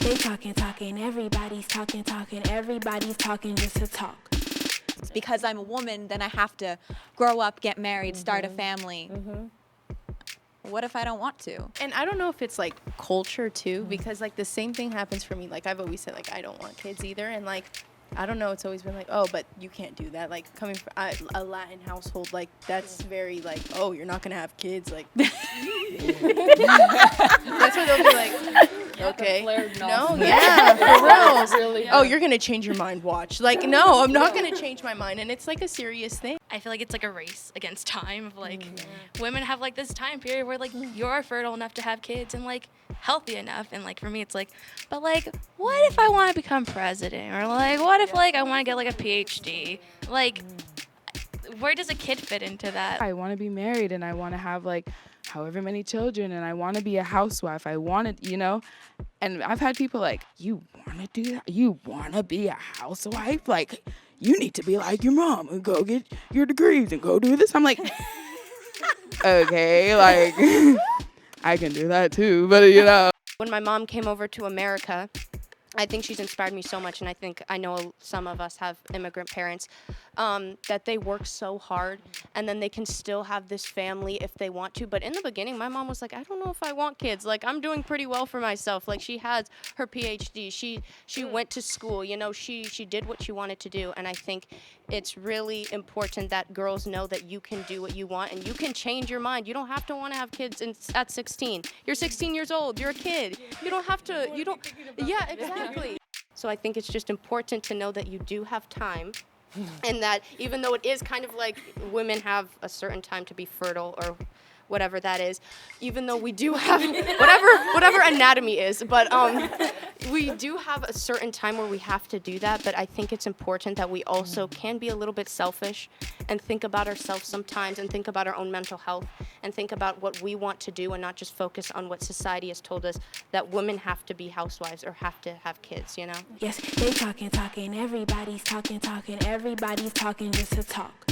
They talking, everybody's talking, everybody's talking just to talk. Because I'm a woman, then I have to grow up, get married, start a family. What if I don't want to? And I don't know if it's like culture too, because like the same thing happens for me. Like I've always said, like I don't want kids either, and like I don't know, it's always been like, oh, but you can't do that. Like coming from a Latin household, like that's very like, oh, you're not gonna have kids, like. That's what they'll be like. Okay. No, yeah, for real. Oh, you're gonna change your mind. Watch. Like, no, I'm not gonna change my mind, and it's like a serious thing. I feel like it's like a race against time of like women have like this time period where like you're fertile enough to have kids and like healthy enough, and like for me it's like, but like what if I want to become president, or like what if like I want to get like a PhD, like where does a kid fit into that? I want to be married and I want to have like however many children and I want to be a housewife. I want to, and I've had people like, you want to do that? You want to be a housewife? Like, you need to be like your mom and go get your degrees and go do this. I'm like, okay, like, I can do that too, but When my mom came over to America, I think she's inspired me so much, and I know some of us have immigrant parents, that they work so hard, and then they can still have this family if they want to. But in the beginning, my mom was like, I don't know if I want kids. Like, I'm doing pretty well for myself. Like, she has her PhD. She went to school. She did what she wanted to do. And I think it's really important that girls know that you can do what you want, and you can change your mind. You don't have to want to have kids at 16. You're 16 years old. You're a kid. You don't have to. You don't. Yeah, exactly. So I think it's just important to know that you do have time, and that even though it is kind of like women have a certain time to be fertile or whatever that is, even though we do have whatever anatomy is, but we do have a certain time where we have to do that. But I think it's important that we also can be a little bit selfish and think about ourselves sometimes, and think about our own mental health, and think about what we want to do, and not just focus on what society has told us that women have to be housewives or have to have kids, Yes, they talking, everybody's talking, everybody's talking just to talk.